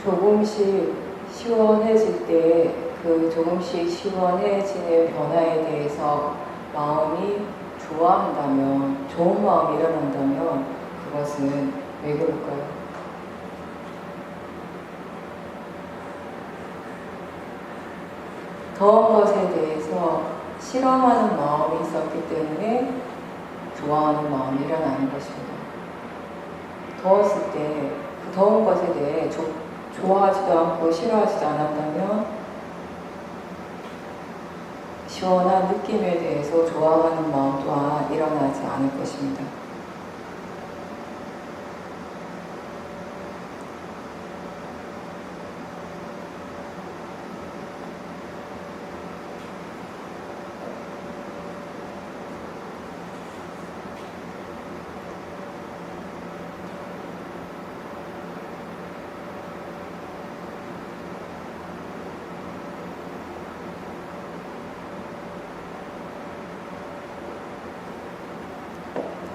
조금씩 시원해질 때 그 조금씩 시원해지는 변화에 대해서 마음이 좋아한다면, 좋은 마음이 일어난다면 그것은 왜 그럴까요? 더운 것에 대해서 싫어하는 마음이 있었기 때문에 좋아하는 마음이 일어나는 것입니다. 더웠을 때 그 더운 것에 대해 좋아하지도 않고 싫어하지도 않았다면 시원한 느낌에 대해서 좋아하는 마음 또한 일어나지 않을 것입니다.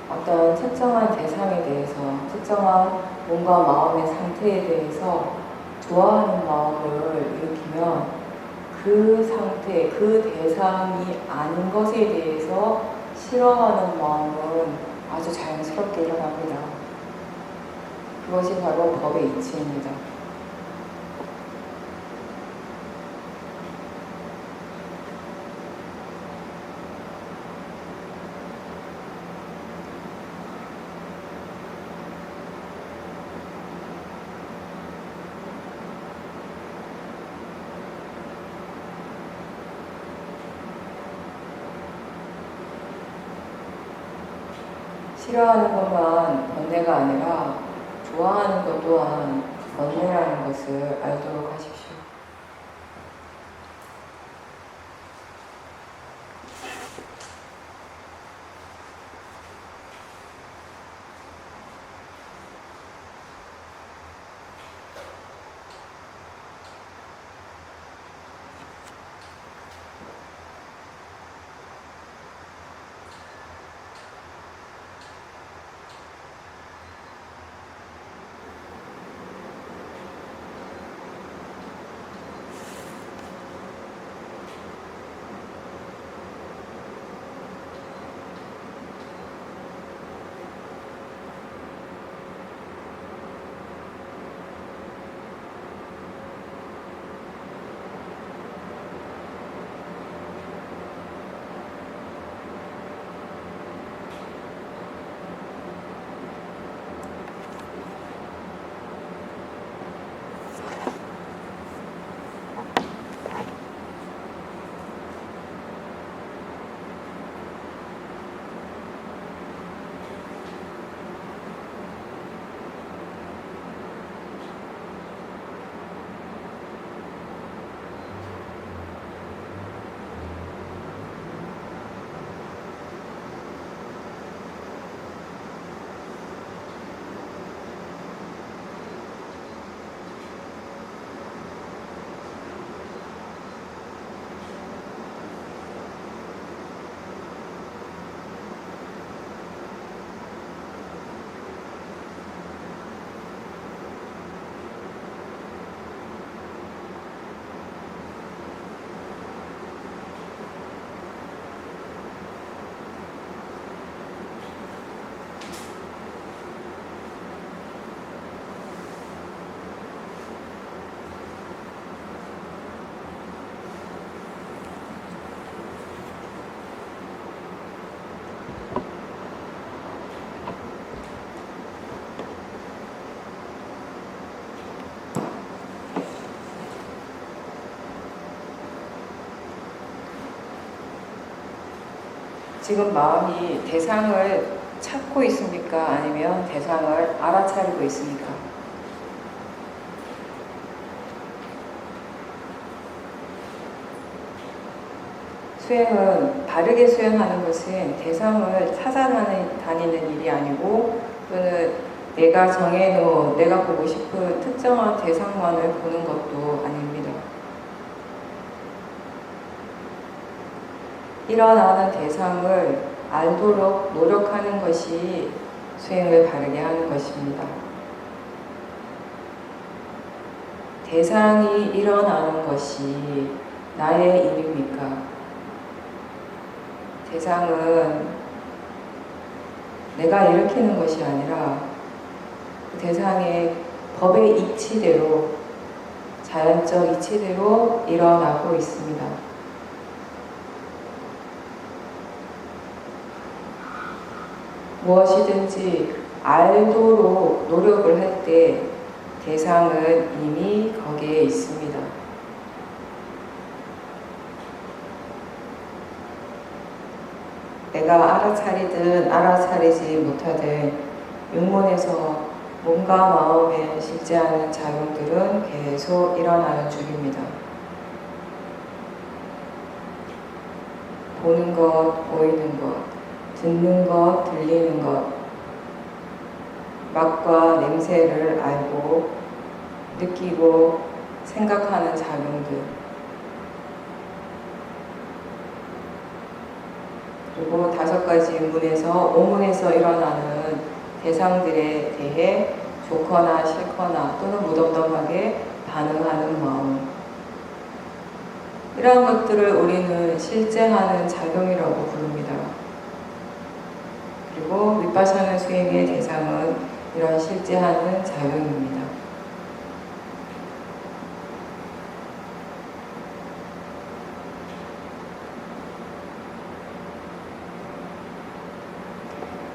어떤 특정한 대상에 대해서, 특정한 몸과 마음의 상태에 대해서 좋아하는 마음을 일으키면 그 상태, 그 대상이 아닌 것에 대해서 싫어하는 마음은 아주 자연스럽게 일어납니다. 그것이 바로 법의 이치입니다. 싫어하는 것만 번뇌가 아니라 좋아하는 것 또한 번뇌라는 것을 알도록 하십시오. 지금 마음이 대상을 찾고 있습니까? 아니면 대상을 알아차리고 있습니까? 수행은, 바르게 수행하는 것은 대상을 찾아다니는 일이 아니고, 또는 내가 정해놓은, 내가 보고 싶은 특정한 대상만을 보는 것도 아닙니다. 일어나는 대상을 알도록 노력하는 것이 수행을 바르게 하는 것입니다. 대상이 일어나는 것이 나의 일입니까? 대상은 내가 일으키는 것이 아니라 그 대상의 법의 이치대로, 자연적 이치대로 일어나고 있습니다. 무엇이든지 알도록 노력을 할 때 대상은 이미 거기에 있습니다. 내가 알아차리든 알아차리지 못하든 육문에서 몸과 마음에 실제하는 작용들은 계속 일어나는 중입니다. 보는 것, 보이는 것, 듣는 것, 들리는 것, 맛과 냄새를 알고 느끼고 생각하는 작용들, 그리고 5가지 문에서 5문에서 일어나는 대상들에 대해 좋거나 싫거나 또는 무덤덤하게 반응하는 마음, 이러한 것들을 우리는 실제하는 작용이라고 부릅니다. 그리고 윗바사나 수행의 대상은 이런 실제하는 작용입니다.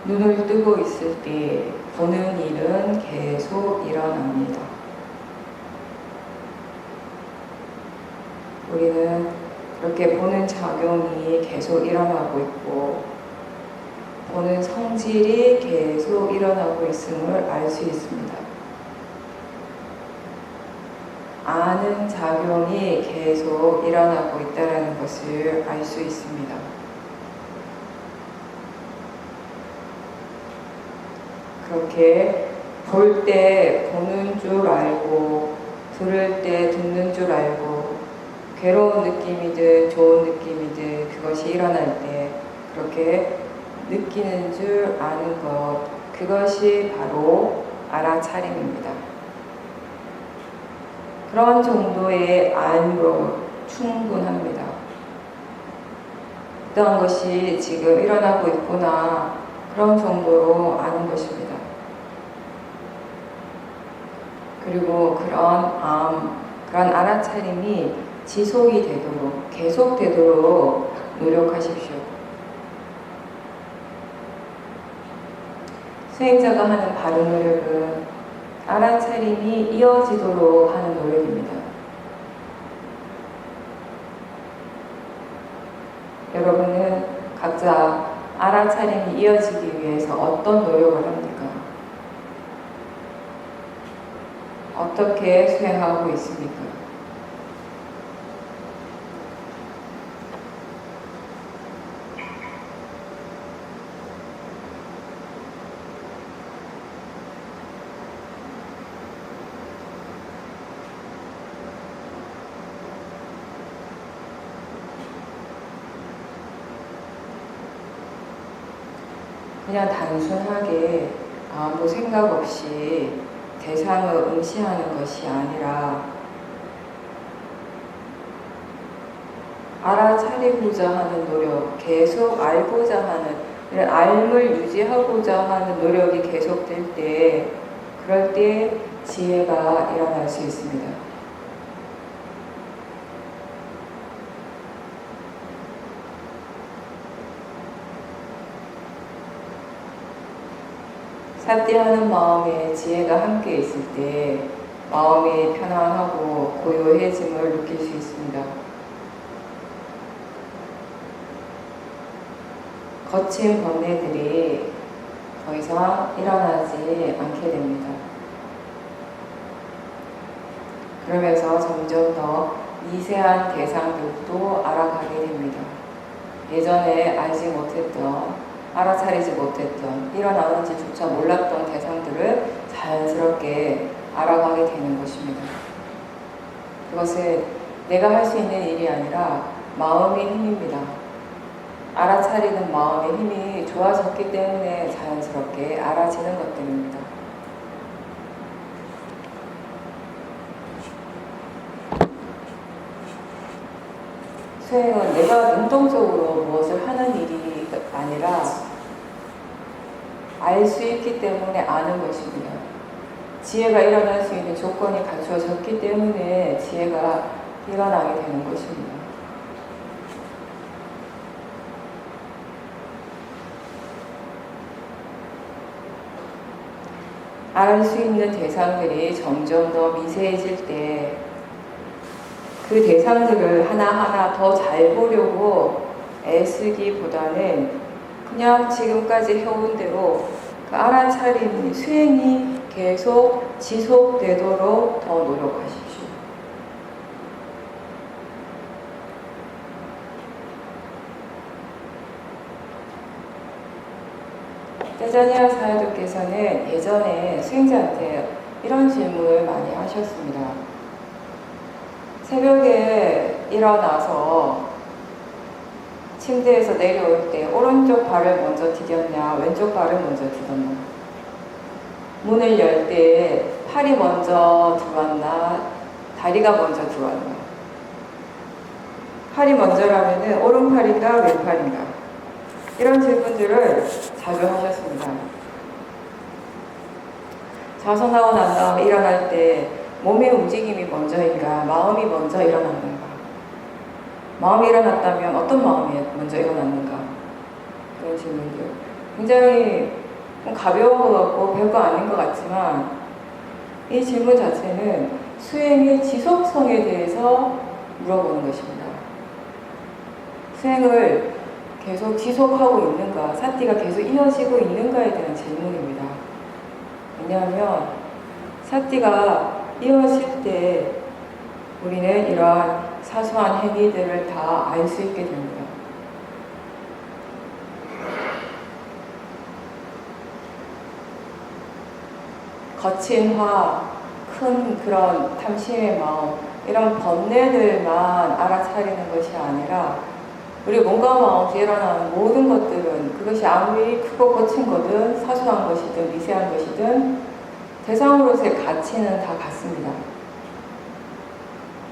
눈을 뜨고 있을 때 보는 일은 계속 일어납니다. 우리는 그렇게 보는 작용이 계속 일어나고 있고 보는 성질이 계속 일어나고 있음을 알 수 있습니다. 아는 작용이 계속 일어나고 있다는 것을 알 수 있습니다. 그렇게 볼 때 보는 줄 알고 들을 때 듣는 줄 알고 괴로운 느낌이든 좋은 느낌이든 그것이 일어날 때 그렇게 느끼는 줄 아는 것, 그것이 바로 알아차림입니다. 그런 정도의 알므로 충분합니다. 어떠한 것이 지금 일어나고 있구나, 그런 정도로 아는 것입니다. 그리고 그런 알아차림이 지속이 되도록, 계속되도록 노력하십시오. 수행자가 하는 바른 노력은 알아차림이 이어지도록 하는 노력입니다. 여러분은 각자 알아차림이 이어지기 위해서 어떤 노력을 합니까? 어떻게 수행하고 있습니까? 그냥 단순하게 아무 생각 없이 대상을 응시하는 것이 아니라 알아차리고자 하는 노력, 계속 알고자 하는, 이런 알을 유지하고자 하는 노력이 계속될 때, 그럴 때 지혜가 일어날 수 있습니다. 삿대하는 마음에 지혜가 함께 있을 때 마음이 편안하고 고요해짐을 느낄 수 있습니다. 거친 번뇌들이 더 이상 일어나지 않게 됩니다. 그러면서 점점 더 미세한 대상들도 알아가게 됩니다. 예전에 알지 못했던, 알아차리지 못했던, 일어나는지조차 몰랐던 대상들을 자연스럽게 알아가게 되는 것입니다. 그것은 내가 할 수 있는 일이 아니라 마음의 힘입니다. 알아차리는 마음의 힘이 좋아졌기 때문에 자연스럽게 알아지는 것들입니다. 수행은 내가 능동적으로 무엇을 하는 일이 아니라 알 수 있기 때문에 아는 것입니다. 지혜가 일어날 수 있는 조건이 갖추어졌기 때문에 지혜가 일어나게 되는 것입니다. 알 수 있는 대상들이 점점 더 미세해질 때 그 대상들을 하나하나 더 잘 보려고 애쓰기보다는 그냥 지금까지 해온 대로 그 알아차림 수행이 계속 지속되도록 더 노력하십시오. 대자니아 사야도께서는 예전에 수행자한테 이런 질문을 많이 하셨습니다. 새벽에 일어나서 침대에서 내려올 때 오른쪽 발을 먼저 디뎠냐 왼쪽 발을 먼저 디뎠나, 문을 열 때 팔이 먼저 들어왔나 다리가 먼저 들어왔나, 팔이 먼저라면 오른팔인가 왼팔인가, 이런 질문들을 자주 하셨습니다. 자선하고 난 다음에 일어날 때 몸의 움직임이 먼저인가 마음이 먼저 일어났는가, 마음이 일어났다면 어떤 마음이 먼저 일어났는가, 그런 질문들. 굉장히 가벼운 것 같고 별거 아닌 것 같지만 이 질문 자체는 수행의 지속성에 대해서 물어보는 것입니다. 수행을 계속 지속하고 있는가, 사티가 계속 이어지고 있는가에 대한 질문입니다. 왜냐하면 사티가 이어질 때 우리는 이러한 사소한 행위들을 다 알 수 있게 됩니다. 거친 화, 큰 그런 탐심의 마음, 이런 번뇌들만 알아차리는 것이 아니라 우리 몸과 마음에서 일어나는 모든 것들은 그것이 아무리 크고 거친 거든 사소한 것이든 미세한 것이든 대상으로서의 가치는 다 같습니다.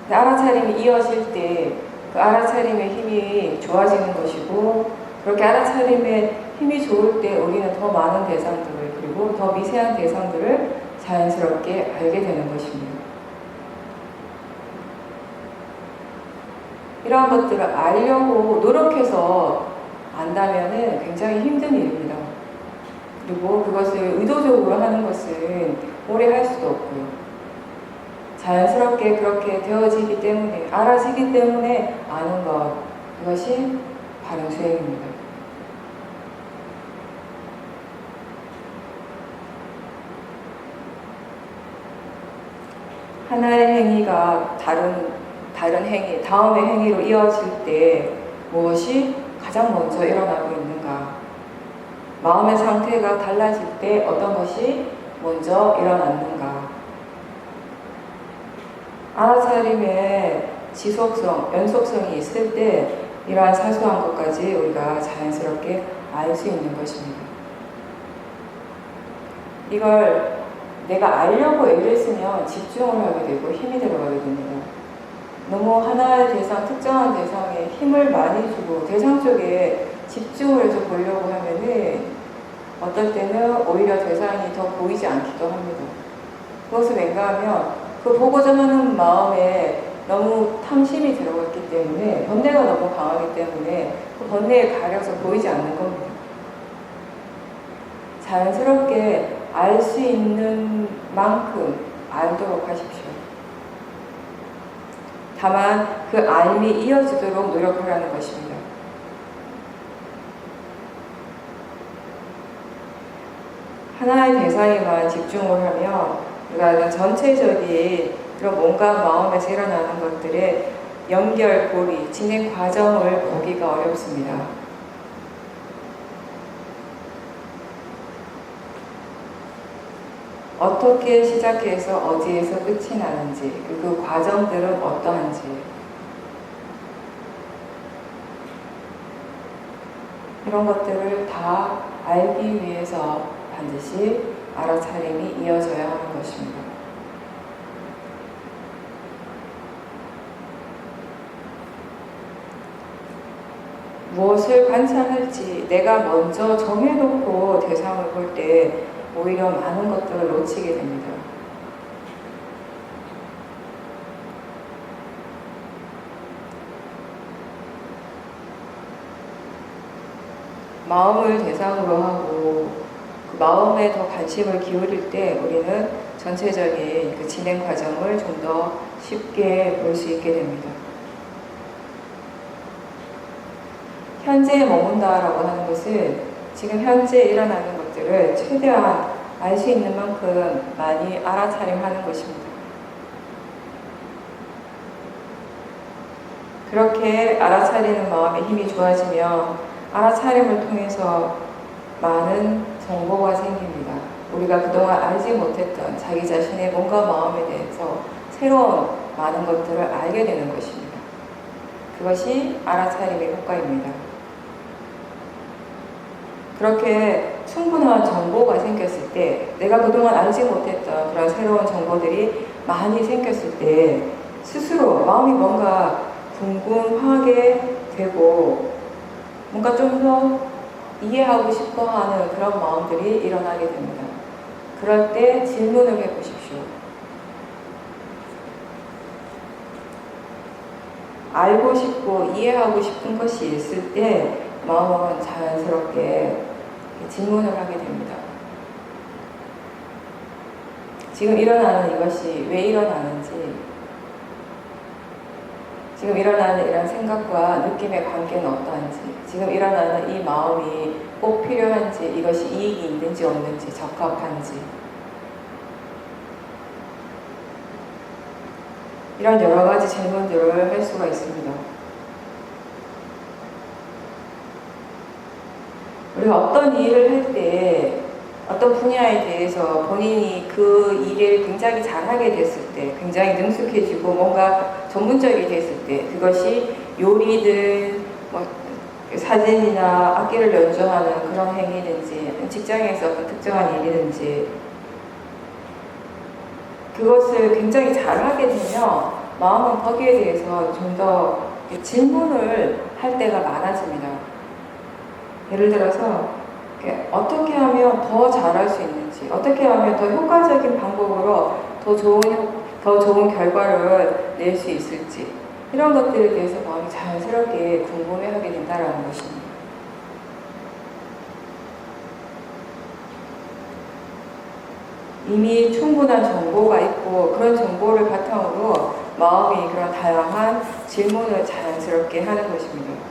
알아차림이 이어질 때 그 알아차림의 힘이 좋아지는 것이고, 그렇게 알아차림의 힘이 좋을 때 우리는 더 많은 대상들을, 그리고 더 미세한 대상들을 자연스럽게 알게 되는 것입니다. 이러한 것들을 알려고 노력해서 안다면 굉장히 힘든 일입니다. 그리고 그것을 의도적으로 하는 것은 오래 할 수도 없고요. 자연스럽게 그렇게 되어지기 때문에, 알아지기 때문에 아는 것, 그것이 바른 수행입니다. 하나의 행위가 다른 행위, 다음의 행위로 이어질 때 무엇이 가장 먼저 일어나고 있는가? 마음의 상태가 달라질 때 어떤 것이 먼저 일어났는가? 알아차림의 지속성, 연속성이 있을 때 이러한 사소한 것까지 우리가 자연스럽게 알 수 있는 것입니다. 이걸 내가 알려고 애를 쓰면 집중을 하게 되고 힘이 들어가게 됩니다. 너무 하나의 대상, 특정한 대상에 힘을 많이 주고 대상 쪽에 집중을 해서 보려고 하면은 어떨 때는 오히려 대상이 더 보이지 않기도 합니다. 그것을 왠가 하면 그 보고자 하는 마음에 너무 탐심이 들어갔기 때문에, 번뇌가 너무 강하기 때문에 그 번뇌에 가려서 보이지 않는 겁니다. 자연스럽게 알 수 있는 만큼 알도록 하십시오. 다만 그 알미 이어지도록 노력하라는 것입니다. 하나의 대상에만 집중을 하면 우리가 전체적인 그런 몸과 마음에서 일어나는 것들의 연결, 고리, 진행 과정을 보기가 어렵습니다. 어떻게 시작해서 어디에서 끝이 나는지, 그 과정들은 어떠한지, 이런 것들을 다 알기 위해서 반드시 알아차림이 이어져야 하는 것입니다. 무엇을 관찰할지 내가 먼저 정해놓고 대상을 볼 때 오히려 많은 것들을 놓치게 됩니다. 마음을 대상으로 하고 그 마음에 더 관심을 기울일 때 우리는 전체적인 그 진행 과정을 좀 더 쉽게 볼 수 있게 됩니다. 현재에 머문다라고 하는 것은 지금 현재 일어나는 것들을 최대한 알 수 있는 만큼 많이 알아차림하는 것입니다. 그렇게 알아차리는 마음의 힘이 좋아지면 알아차림을 통해서 많은 정보가 생깁니다. 우리가 그동안 알지 못했던 자기 자신의 몸과 마음에 대해서 새로운 많은 것들을 알게 되는 것입니다. 그것이 알아차림의 효과입니다. 그렇게 충분한 정보가 생겼을 때, 내가 그동안 알지 못했던 그런 새로운 정보들이 많이 생겼을 때 스스로 마음이 뭔가 궁금하게 되고 뭔가 좀 더 이해하고 싶어 하는 그런 마음들이 일어나게 됩니다. 그럴 때 질문을 해보십시오. 알고 싶고 이해하고 싶은 것이 있을 때 마음은 자연스럽게 질문을 하게 됩니다. 지금 일어나는 이것이 왜 일어나는지, 지금 일어나는 이런 생각과 느낌의 관계는 어떠한지, 지금 일어나는 이 마음이 꼭 필요한지, 이것이 이익이 있는지 없는지, 적합한지, 이런 여러 가지 질문들을 할 수가 있습니다. 우리가 어떤 일을 할 때 어떤 분야에 대해서 본인이 그 일을 굉장히 잘하게 됐을 때, 굉장히 능숙해지고 뭔가 전문적이 됐을 때, 그것이 요리든 뭐 사진이나 악기를 연주하는 그런 행위든지 직장에서 어떤 특정한 일이든지 그것을 굉장히 잘하게 되면 마음은 거기에 대해서 좀 더 질문을 할 때가 많아집니다. 예를 들어서 어떻게 하면 더 잘할 수 있는지, 어떻게 하면 더 효과적인 방법으로 더 좋은 결과를 낼 수 있을지, 이런 것들에 대해서 마음이 자연스럽게 궁금해하게 된다는 것입니다. 이미 충분한 정보가 있고 그런 정보를 바탕으로 마음이 그런 다양한 질문을 자연스럽게 하는 것입니다.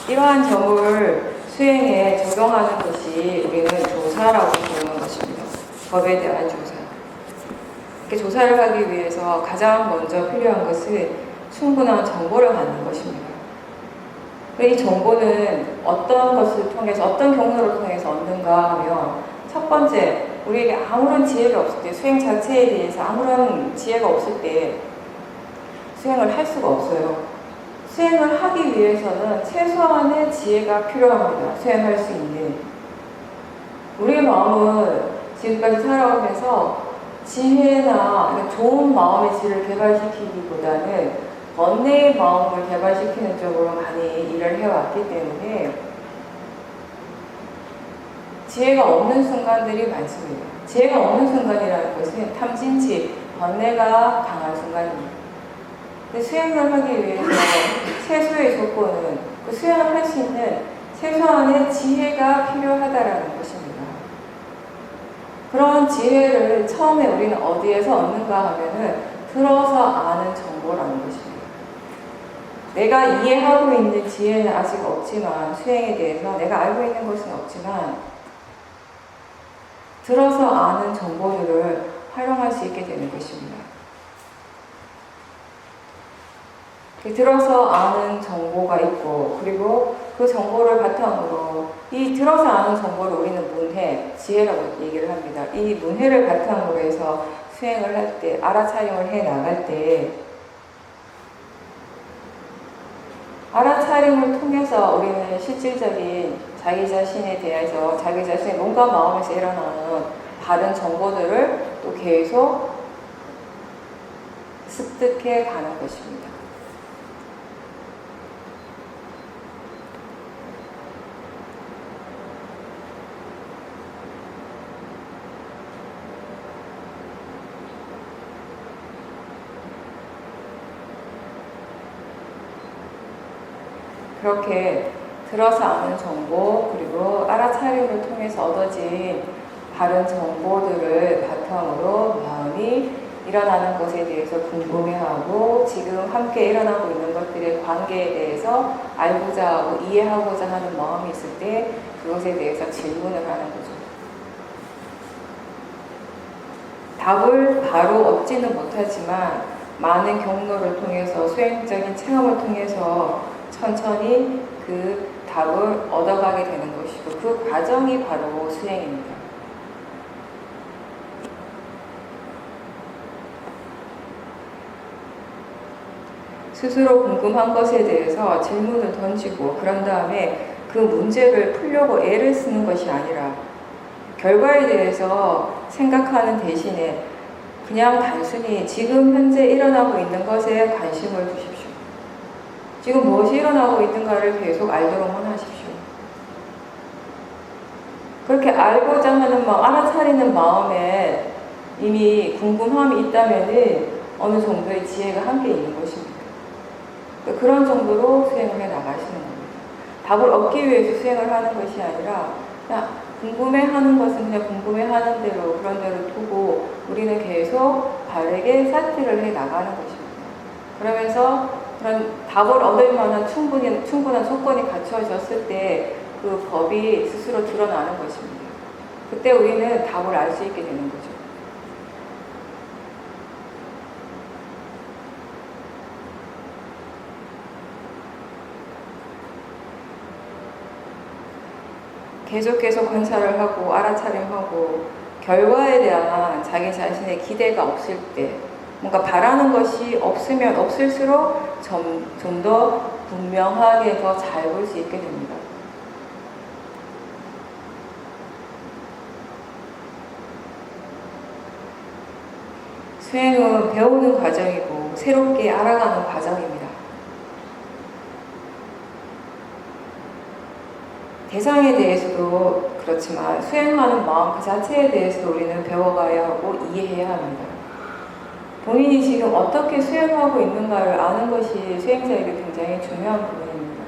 이러한 점을 수행에 적용하는 것이 우리는 조사라고 부르는 것입니다. 법에 대한 조사. 이렇게 조사를 하기 위해서 가장 먼저 필요한 것은 충분한 정보를 갖는 것입니다. 이 정보는 어떤 것을 통해서, 어떤 경로를 통해서 얻는가 하면, 첫 번째, 우리에게 아무런 지혜가 없을 때, 수행 자체에 대해서 아무런 지혜가 없을 때 수행을 할 수가 없어요. 수행을 하기 위해서는 최소한의 지혜가 필요합니다. 수행할 수 있는. 우리의 마음은 지금까지 살아오면서 지혜나 좋은 마음의 질을 개발시키기보다는 번뇌의 마음을 개발시키는 쪽으로 많이 일을 해왔기 때문에 지혜가 없는 순간들이 많습니다. 지혜가 없는 순간이라는 것은 탐진치, 번뇌가 강한 순간입니다. 근데 수행을 하기 위해서 최소의 조건은 그 수행을 할 수 있는 최소한의 지혜가 필요하다라는 것입니다. 그런 지혜를 처음에 우리는 어디에서 얻는가 하면은 들어서 아는 정보라는 것입니다. 내가 이해하고 있는 지혜는 아직 없지만, 수행에 대해서 내가 알고 있는 것은 없지만 들어서 아는 정보들을 활용할 수 있게 되는 것입니다. 들어서 아는 정보가 있고, 그리고 그 정보를 바탕으로 이 들어서 아는 정보를 우리는 문해, 지혜라고 얘기를 합니다. 이 문해를 바탕으로 해서 수행을 할 때, 알아차림을 해 나갈 때, 알아차림을 통해서 우리는 실질적인 자기 자신에 대해서, 자기 자신의 몸과 마음에서 일어나는 다른 정보들을 또 계속 습득해 가는 것입니다. 그렇게 들어서 아는 정보 그리고 알아차림을 통해서 얻어진 바른 정보들을 바탕으로 마음이 일어나는 것에 대해서 궁금해하고 지금 함께 일어나고 있는 것들의 관계에 대해서 알고자 하고 이해하고자 하는 마음이 있을 때 그것에 대해서 질문을 하는 거죠. 답을 바로 얻지는 못하지만 많은 경로를 통해서 수행적인 체험을 통해서 천천히 그 답을 얻어가게 되는 것이고 그 과정이 바로 수행입니다. 스스로 궁금한 것에 대해서 질문을 던지고 그런 다음에 그 문제를 풀려고 애를 쓰는 것이 아니라 결과에 대해서 생각하는 대신에 그냥 단순히 지금 현재 일어나고 있는 것에 관심을 두십시오. 지금 무엇이 일어나고 있는가를 계속 알도록만 하십시오. 그렇게 알고자 하는 마음, 알아차리는 마음에 이미 궁금함이 있다면 어느 정도의 지혜가 함께 있는 것입니다. 그런 정도로 수행을 해 나가시는 겁니다. 답을 얻기 위해서 수행을 하는 것이 아니라 그냥 궁금해하는 것은 그냥 궁금해하는 대로 그런 대로 두고 우리는 계속 바르게 사티를 해 나가는 것입니다. 그러면서 그런 답을 얻을 만한 충분한 조건이 갖춰졌을 때 그 법이 스스로 드러나는 것입니다. 그때 우리는 답을 알 수 있게 되는 거죠. 계속 관찰을 하고 알아차림하고 결과에 대한 자기 자신의 기대가 없을 때 뭔가 바라는 것이 없으면 없을수록 좀 더 분명하게 더 잘 볼 수 있게 됩니다. 수행은 배우는 과정이고 새롭게 알아가는 과정입니다. 대상에 대해서도 그렇지만 수행하는 마음 그 자체에 대해서도 우리는 배워가야 하고 이해해야 합니다. 본인이 지금 어떻게 수행하고 있는가를 아는 것이 수행자에게 굉장히 중요한 부분입니다.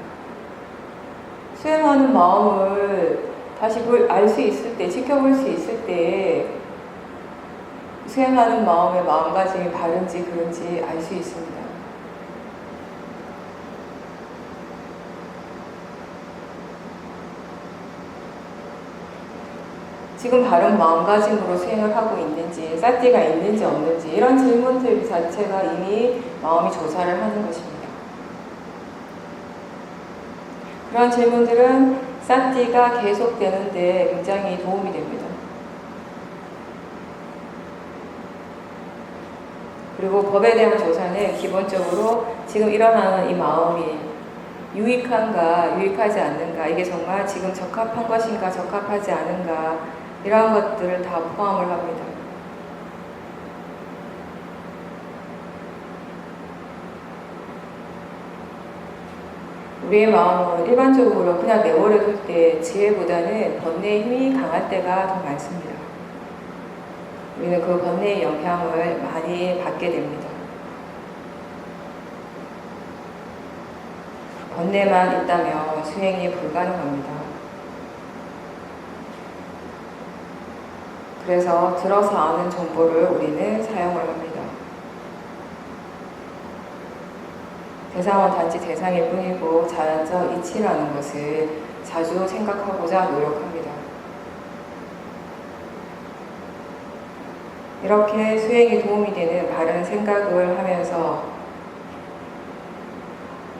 수행하는 마음을 다시 알 수 있을 때, 지켜볼 수 있을 때 수행하는 마음의 마음가짐이 바른지 그른지 알 수 있습니다. 지금 바른 마음가짐으로 수행을 하고 있는지, 사티가 있는지 없는지 이런 질문들 자체가 이미 마음이 조사를 하는 것입니다. 그런 질문들은 사티가 계속되는데 굉장히 도움이 됩니다. 그리고 법에 대한 조사는 기본적으로 지금 일어나는 이 마음이 유익한가, 유익하지 않는가, 이게 정말 지금 적합한 것인가, 적합하지 않은가 이러한 것들을 다 포함을 합니다. 우리의 마음은 일반적으로 그냥 내버려 둘 때 지혜보다는 번뇌의 힘이 강할 때가 더 많습니다. 우리는 그 번뇌의 영향을 많이 받게 됩니다. 번뇌만 있다면 수행이 불가능합니다. 그래서 들어서 아는 정보를 우리는 사용을 합니다. 대상은 단지 대상일 뿐이고 자연적 이치라는 것을 자주 생각하고자 노력합니다. 이렇게 수행에 도움이 되는 바른 생각을 하면서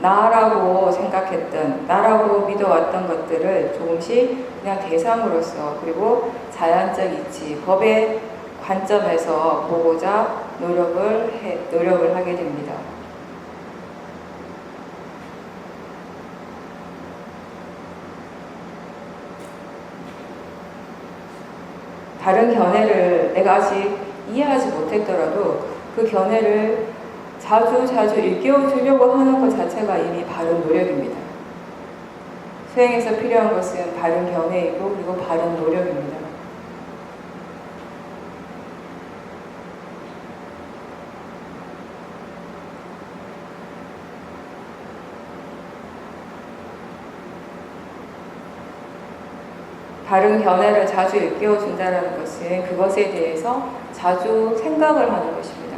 나라고 생각했던, 나라고 믿어왔던 것들을 조금씩 그냥 대상으로서 그리고 자연적 이치, 법의 관점에서 보고자 노력을 하게 됩니다. 다른 견해를 내가 아직 이해하지 못했더라도 그 견해를 자주 일깨워주려고 하는 것 자체가 이미 바른 노력입니다. 수행에서 필요한 것은 바른 견해이고 그리고 바른 노력입니다. 바른 견해를 자주 일깨워준다는 것은 그것에 대해서 자주 생각을 하는 것입니다.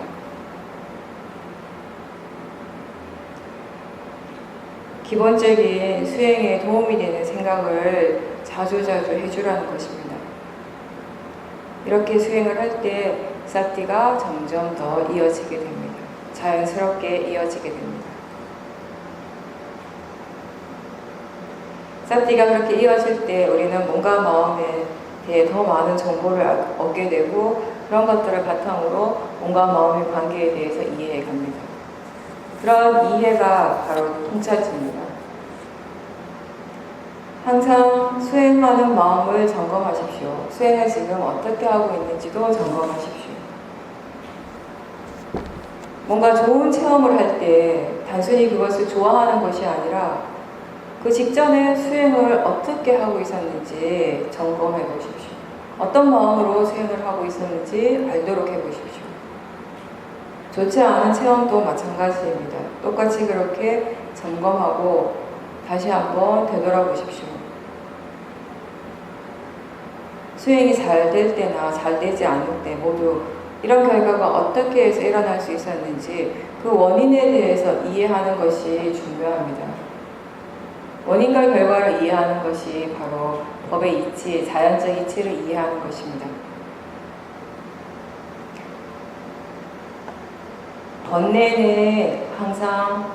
기본적인 수행에 도움이 되는 생각을 자주자주 해주라는 것입니다. 이렇게 수행을 할 때 사티가 점점 더 이어지게 됩니다. 자연스럽게 이어지게 됩니다. 사티가 그렇게 이어질 때 우리는 몸과 마음에 대해 더 많은 정보를 얻게 되고 그런 것들을 바탕으로 몸과 마음의 관계에 대해서 이해해 갑니다. 그런 이해가 바로 통찰입니다. 항상 수행하는 마음을 점검하십시오. 수행을 지금 어떻게 하고 있는지도 점검하십시오. 뭔가 좋은 체험을 할 때 단순히 그것을 좋아하는 것이 아니라 그 직전에 수행을 어떻게 하고 있었는지 점검해 보십시오. 어떤 마음으로 수행을 하고 있었는지 알도록 해 보십시오. 좋지 않은 체험도 마찬가지입니다. 똑같이 그렇게 점검하고 다시 한번 되돌아보십시오. 수행이 잘 될 때나 잘 되지 않을 때 모두 이런 결과가 어떻게 해서 일어날 수 있었는지 그 원인에 대해서 이해하는 것이 중요합니다. 원인과 결과를 이해하는 것이 바로 법의 이치, 자연적 이치를 이해하는 것입니다. 번뇌는 항상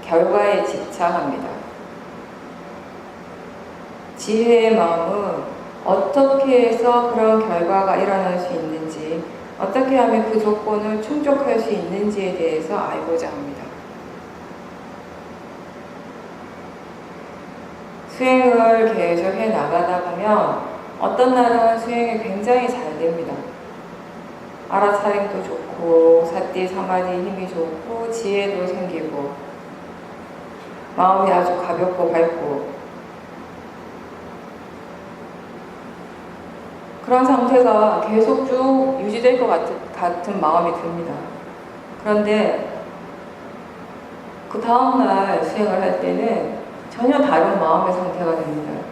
결과에 집착합니다. 지혜의 마음은 어떻게 해서 그런 결과가 일어날 수 있는지, 어떻게 하면 그 조건을 충족할 수 있는지에 대해서 알고자 합니다. 수행을 계속 해 나가다 보면 어떤 날은 수행이 굉장히 잘 됩니다. 알아차림도 좋고 사띠 사마디 힘이 좋고 지혜도 생기고 마음이 아주 가볍고 밝고 그런 상태가 계속 쭉 유지될 것 같은 마음이 듭니다. 그런데 그 다음날 수행을 할 때는 전혀 다른 마음의 상태가 됩니다.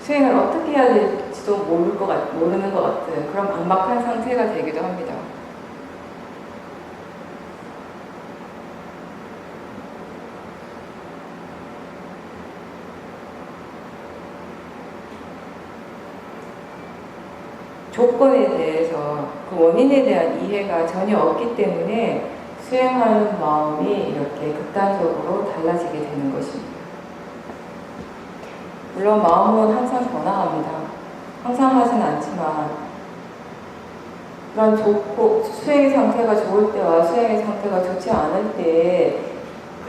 수행을 어떻게 해야 될지도 모르는 것 같은 그런 막막한 상태가 되기도 합니다. 조건에 대해서 그 원인에 대한 이해가 전혀 없기 때문에 수행하는 마음이 이렇게 극단적으로 달라지게 되는 것입니다. 물론 마음은 항상 변화합니다. 항상 하진 않지만 그런 좋고 수행의 상태가 좋을 때와 수행의 상태가 좋지 않을 때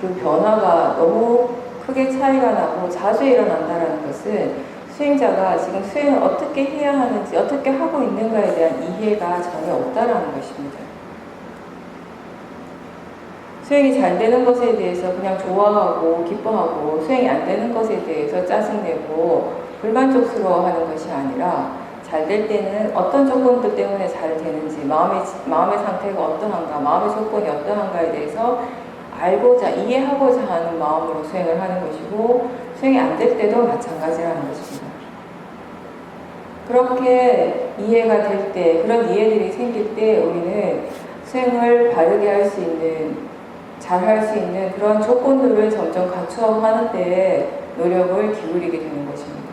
그 변화가 너무 크게 차이가 나고 자주 일어난다는 것은 수행자가 지금 수행을 어떻게 해야 하는지 어떻게 하고 있는가에 대한 이해가 전혀 없다라는 것입니다. 수행이 잘 되는 것에 대해서 그냥 좋아하고 기뻐하고 수행이 안 되는 것에 대해서 짜증내고 불만족스러워하는 것이 아니라 잘 될 때는 어떤 조건들 때문에 잘 되는지 마음의 상태가 어떠한가 마음의 조건이 어떠한가에 대해서 알고자 이해하고자 하는 마음으로 수행을 하는 것이고 수행이 안 될 때도 마찬가지라는 것입니다. 그렇게 이해가 될 때 그런 이해들이 생길 때 우리는 수행을 바르게 할 수 있는 잘 할 수 있는 그런 조건들을 점점 갖추어 가는 데 노력을 기울이게 되는 것입니다.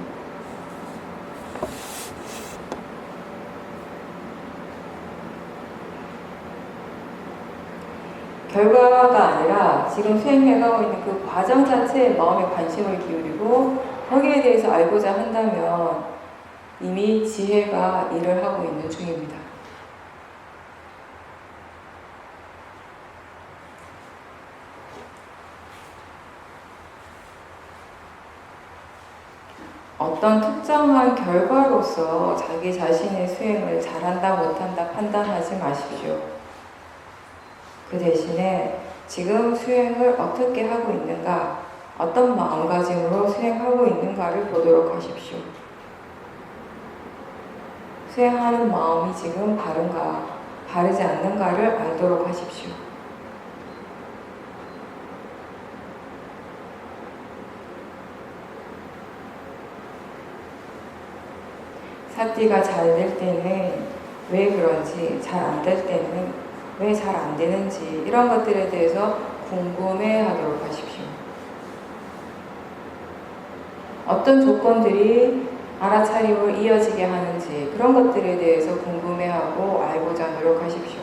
결과가 아니라 지금 수행해가고 있는 그 과정 자체에 마음의 관심을 기울이고 거기에 대해서 알고자 한다면 이미 지혜가 일을 하고 있는 중입니다. 어떤 특정한 결과로서 자기 자신의 수행을 잘한다 못한다 판단하지 마십시오. 그 대신에 지금 수행을 어떻게 하고 있는가, 어떤 마음가짐으로 수행하고 있는가를 보도록 하십시오. 수행하는 마음이 지금 바른가, 바르지 않는가를 알도록 하십시오. 사티가 잘 될 때는 왜 그런지, 잘 안 될 때는 왜 잘 안 되는지, 이런 것들에 대해서 궁금해 하도록 하십시오. 어떤 조건들이 알아차림으로 이어지게 하는지, 그런 것들에 대해서 궁금해하고 알고자 노력하십시오.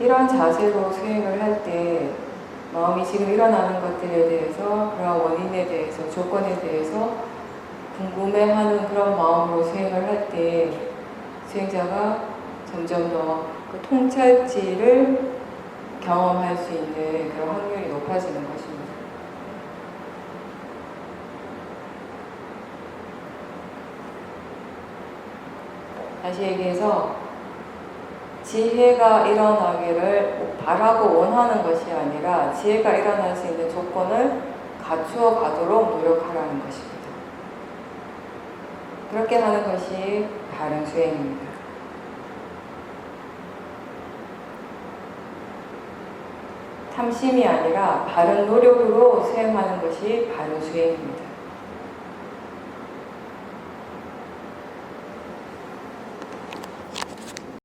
이런 자세로 수행을 할 때 마음이 지금 일어나는 것들에 대해서, 그런 원인에 대해서, 조건에 대해서 궁금해하는 그런 마음으로 수행을 할 때 수행자가 점점 더 그 통찰지를 경험할 수 있는 그런 확률이 높아지는 것입니다. 다시 얘기해서 지혜가 일어나기를 바라고 원하는 것이 아니라 지혜가 일어날 수 있는 조건을 갖추어 가도록 노력하라는 것입니다. 그렇게 하는 것이 바른 수행입니다. 탐심이 아니라 바른 노력으로 수행하는 것이 바른 수행입니다.